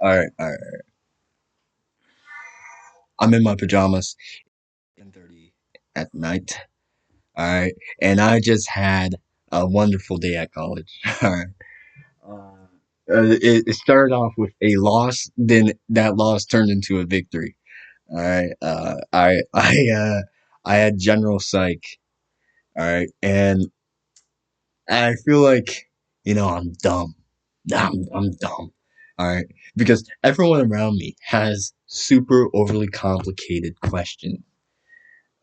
All right, all right. I'm in my pajamas, 10:30 at night. All right, and I just had a wonderful day at college. All right. It started off with a loss, then that loss turned into a victory. All right. I had general psych. All right, and I feel like I'm dumb. I'm dumb. All right, because everyone around me has super overly complicated questions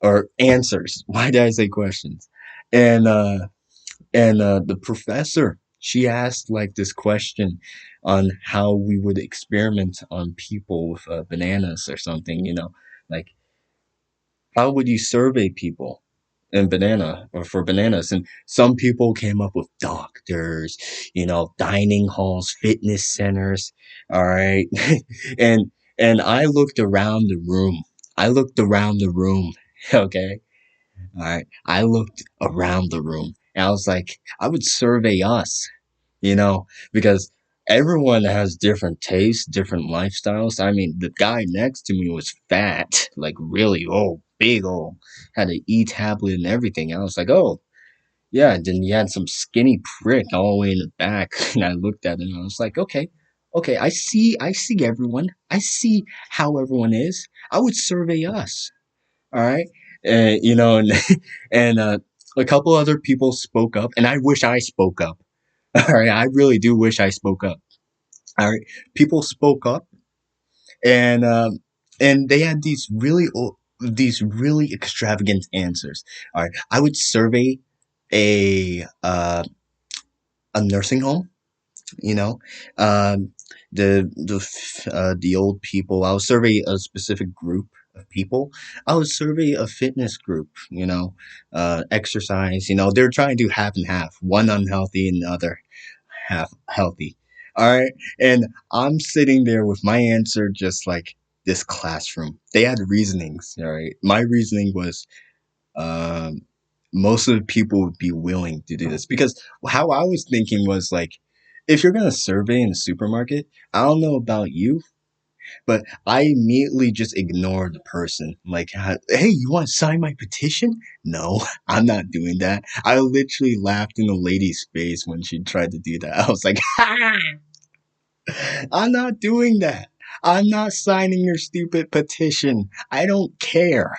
or answers. Why did I say questions? And the professor, she asked like this question on how we would experiment on people with bananas or something. Like how would you survey people in banana or for bananas? And some people came up with doctors, dining halls, fitness centers. All right. and and I looked around the room. I looked around the room. Okay. All right. I looked around the room and I was like, I would survey us, because everyone has different tastes, different lifestyles. I mean, the guy next to me was fat, like really old, big old, had an E tablet and everything. I was like, oh, yeah. And then you had some skinny prick all the way in the back. And I looked at him and I was like, okay, okay, I see everyone. I see how everyone is. I would survey us. All right. And and a couple other people spoke up, and I wish I spoke up. All right. I really do wish I spoke up. All right. People spoke up, and they had these really extravagant answers. All right. I would survey a uh, a nursing home. You know, um, the old people. I would survey a specific group of people. I would survey a fitness group. Exercise. They're trying to do half and half. One unhealthy and the other half healthy. All right. And I'm sitting there with my answer just like this classroom. They had reasonings. All right. My reasoning was um, most of the people would be willing to do this because how I was thinking was like, if you're going to survey in a supermarket, I don't know about you, but I immediately just ignored the person. Like, hey, you want to sign my petition? No, I'm not doing that. I literally laughed in the lady's face when she tried to do that. I was like, I'm not doing that. I'm not signing your stupid petition. I don't care.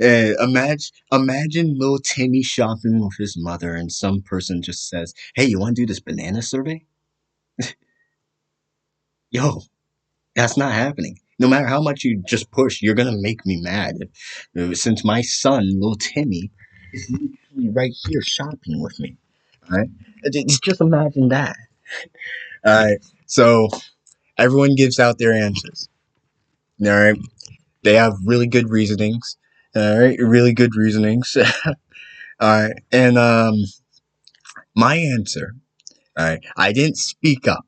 Imagine little Timmy shopping with his mother, and some person just says, "Hey, you want to do this banana survey?" Yo, that's not happening. No matter how much you just push, you're gonna make me mad. Since my son, little Timmy, is literally right here shopping with me. All right, just imagine that. All right, so everyone gives out their answers. All right, they have really good reasonings. All right, really good reasonings. All right, and my answer. All right. I didn't speak up.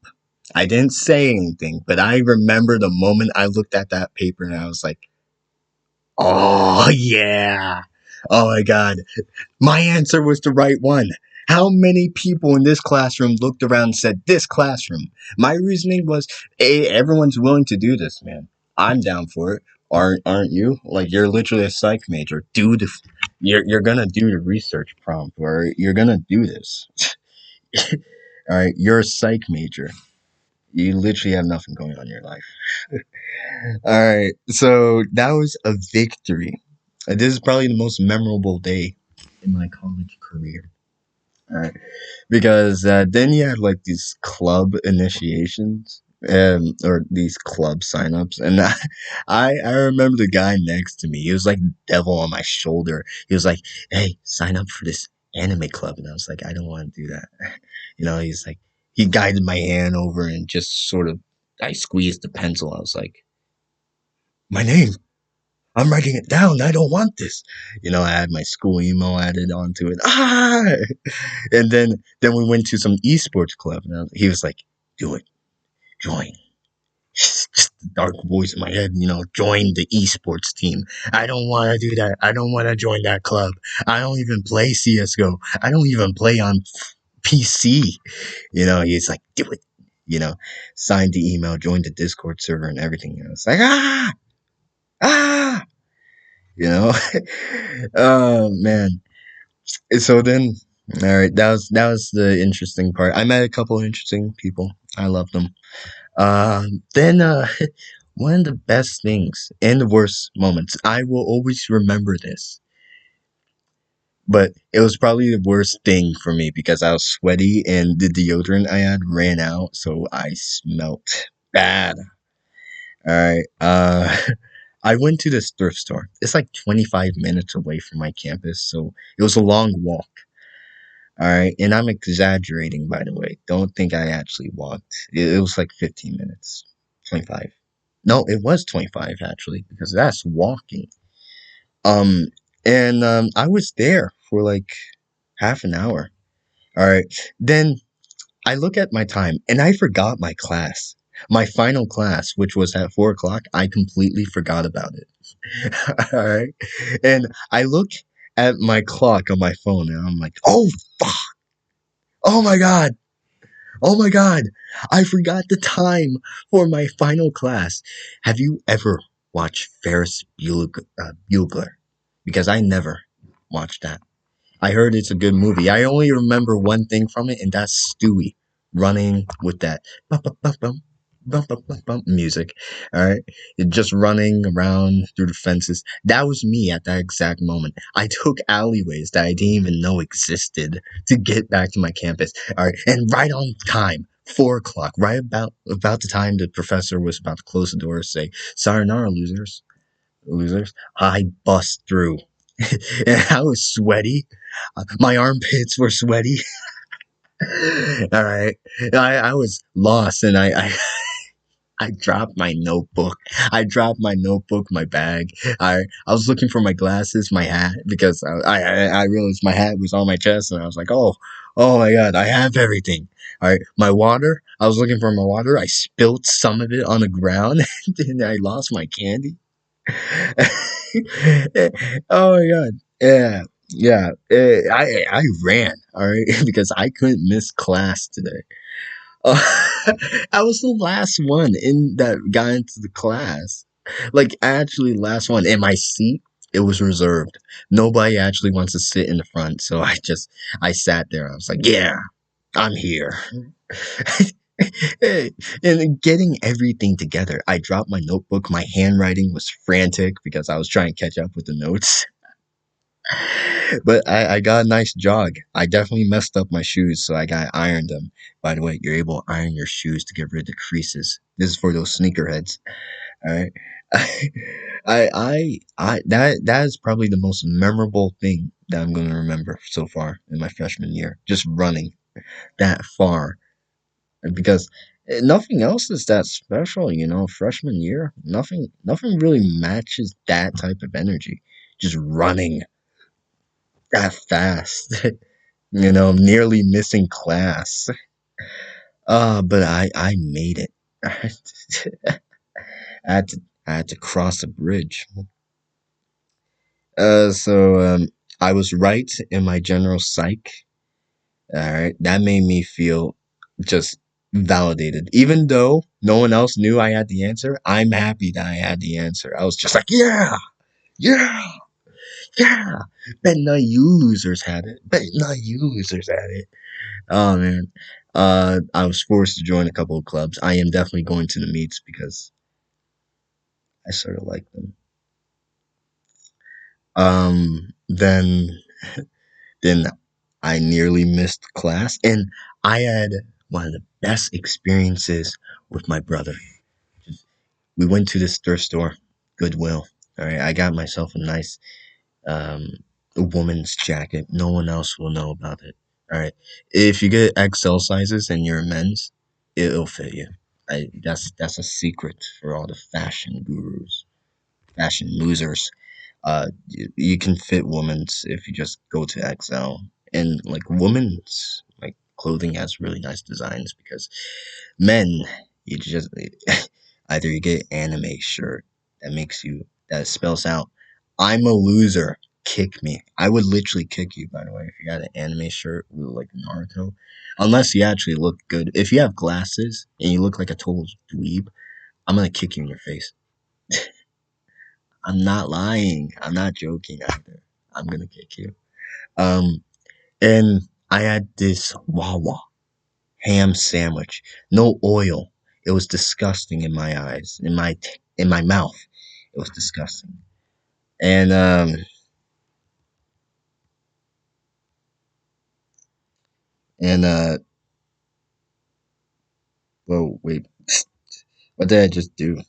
I didn't say anything, but I remember the moment I looked at that paper and I was like, oh, yeah. Oh my God. My answer was the right one. How many people in this classroom looked around and said, this classroom? My reasoning was, hey, everyone's willing to do this, man. I'm down for it. Aren't you? Like, you're literally a psych major. You're gonna do the research prompt, or you're gonna do this. All right, you're a psych major. You literally have nothing going on in your life. All right, so that was a victory. This is probably the most memorable day in my college career. All right, because then you had like these club initiations or these club signups, and I remember the guy next to me. He was like devil on my shoulder. He was like, "Hey, sign up for this anime club," and I was like, "I don't want to do that." He's like, he guided my hand over and just sort of, I squeezed the pencil. I was like, "My name. I'm writing it down. I don't want this." I had my school email added onto it. Ah! And then we went to some esports club, and he was like, "Do it, join." Just the dark voice in my head, join the esports team. I don't want to do that. I don't want to join that club. I don't even play CS:GO. I don't even play on PC. He's like, "Do it." signed the email, joined the Discord server, and everything. I was like, ah, you know. Oh man. So then, all right, that was the interesting part. I met a couple of interesting people. I love them. Then one of the best things and the worst moments. I will always remember this, but it was probably the worst thing for me because I was sweaty and the deodorant I had ran out, so I smelt bad. All right. I went to this thrift store. It's like 25 minutes away from my campus, so it was a long walk. All right, and I'm exaggerating, by the way. Don't think I actually walked. It was like 15 minutes, 25. No, it was 25 actually, because that's walking. Um, and I was there for like half an hour. All right, then I look at my time, and I forgot my class. My final class, which was at 4 o'clock, I completely forgot about it. All right, and I look at my clock on my phone, and I'm like, oh, fuck. Oh my god. Oh my god, I forgot the time for my final class. Have you ever watched Ferris Bueller? Because I never watched that. I heard it's a good movie. I only remember one thing from it, and that's Stewie running with that bum, bum, bum, bum, bum, bum, bum, bum music. All right, just running around through the fences. That was me at that exact moment. I took alleyways that I didn't even know existed to get back to my campus. All right, and right on time. 4 o'clock, right about the time the professor was about to close the door, say, "Sayonara, losers." I bust through, and I was sweaty. My armpits were sweaty. All right, I was lost, and I dropped my notebook. I dropped my notebook, my bag. I was looking for my glasses, my hat, because I realized my hat was on my chest, and I was like, oh my god, I have everything. All right, my water. I was looking for my water. I spilled some of it on the ground, and I lost my candy. Oh my god. Yeah. Yeah. I ran, all right, because I couldn't miss class today. Uh, I was the last one in that got into the class. Like actually last one. And my seat, it was reserved. Nobody actually wants to sit in the front, so I sat there. I was like, yeah, I'm here. And getting everything together, I dropped my notebook. My handwriting was frantic because I was trying to catch up with the notes. But I got a nice jog. I definitely messed up my shoes, so I got ironed them. By the way, you're able to iron your shoes to get rid of the creases. This is for those sneakerheads. All right. That is probably the most memorable thing that I'm gonna remember so far in my freshman year. Just running that far because nothing else is that special, freshman year, nothing really matches that type of energy. Just running that fast, nearly missing class. But I made it. I had to cross a bridge. So I was right in my general psych. All right, that made me feel just validated. Even though no one else knew I had the answer, I'm happy that I had the answer. I was just like, yeah, yeah, yeah. Bet not you losers had it. Bet not you losers had it. Oh man. I was forced to join a couple of clubs. I am definitely going to the meets because I sort of like them. Then then I nearly missed class, and I had one of the best experiences with my brother. We went to this thrift store, Goodwill. All right, I got myself a nice um, woman's jacket. No one else will know about it. All right, if you get XL sizes and you're a men's, it'll fit you. That's a secret for all the fashion gurus, fashion losers. You can fit women's if you just go to XL, and like women's like clothing has really nice designs because men, you just either you get anime shirt that spells out I'm a loser. kick me. I would literally kick you, by the way, if you had an anime shirt with like Naruto. Unless you actually look good. If you have glasses and you look like a total dweeb, I'm gonna kick you in your face. I'm not lying. I'm not joking either. I'm gonna kick you. Um, and I had this Wawa ham sandwich, no oil. It was disgusting in my eyes, in my mouth. It was disgusting. And and well, wait, what did I just do?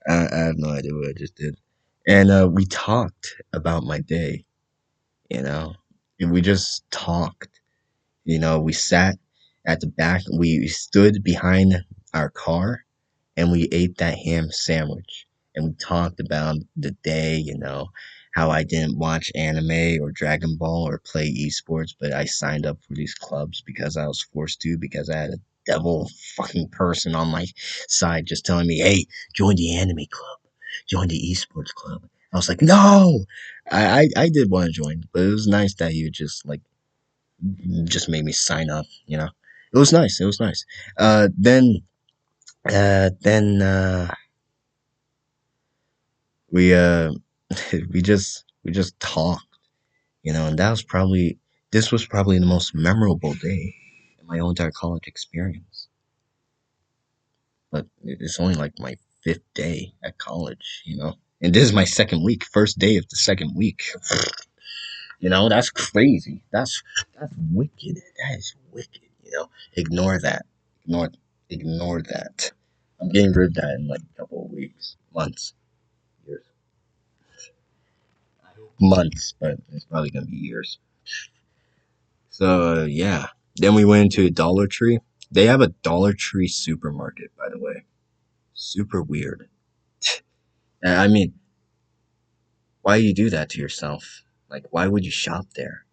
I have no idea what I just did. And we talked about my day, you know. And we just talked. You know, we sat at the back, we stood behind our car and we ate that ham sandwich. And we talked about the day, you know, how I didn't watch anime or Dragon Ball or play esports, but I signed up for these clubs because I was forced to, because I had a devil fucking person on my side just telling me, hey, join the anime club, join the esports club. I was like, no, I did want to join, but it was nice that you just made me sign up, you know. It was nice. It was nice. Then we we just talked, you know, and this was probably the most memorable day in my whole entire college experience. But it's only like my fifth day at college, you know, and this is my second week, first day of the second week. You know, that's crazy. That's wicked. That is wicked. You know, ignore that. Ignore ignore that. I'm getting rid of that in like a couple of weeks, months, years, months, but it's probably gonna be years. So yeah. Then we went into Dollar Tree. They have a Dollar Tree supermarket, by the way. Super weird. I mean, why you do that to yourself? Like, why would you shop there?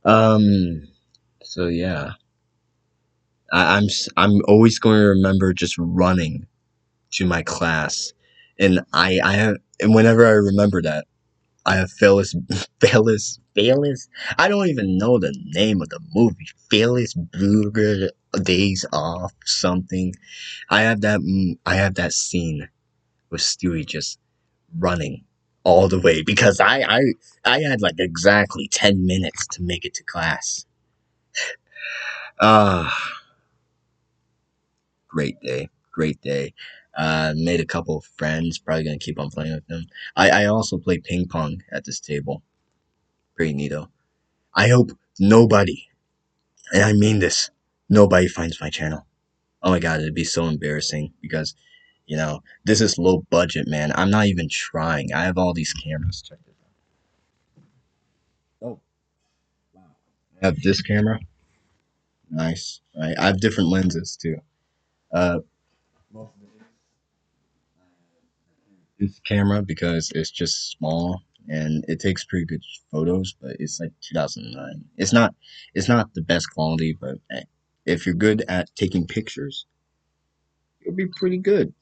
Um. So yeah, I'm always going to remember just running to my class, and I have, and whenever I remember that, I have Phyllis. I don't even know the name of the movie. Phyllis Burger Days Off something. I have that scene with Stewie just running all the way because I had like exactly 10 minutes to make it to class. Ah, great day, great day. Made a couple of friends. Probably gonna keep on playing with them. I also play ping pong at this table. Pretty neato. I hope nobody, and I mean this, nobody finds my channel. Oh my god, it'd be so embarrassing because, you know, this is low budget, man. I'm not even trying. I have all these cameras. Check this out. Oh, wow. I have this camera. Nice. Right. I have different lenses too. Uh, this camera because it's just small and it takes pretty good photos, but it's like 2009. It's not the best quality, but if you're good at taking pictures, you'll be pretty good.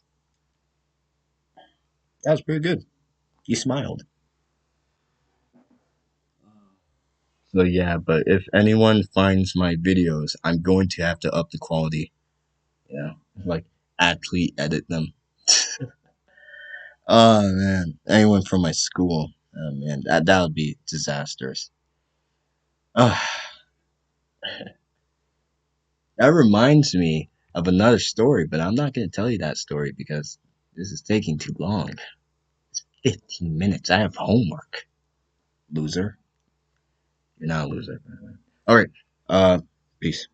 That was pretty good. He smiled. So yeah, but if anyone finds my videos, I'm going to have to up the quality. You know, like actually edit them. Oh man, anyone from my school, oh man, that would be disastrous. Oh, that reminds me of another story, but I'm not going to tell you that story because this is taking too long. 15 minutes. I have homework. Loser. You're not a loser, by the way. All right. Uh, peace.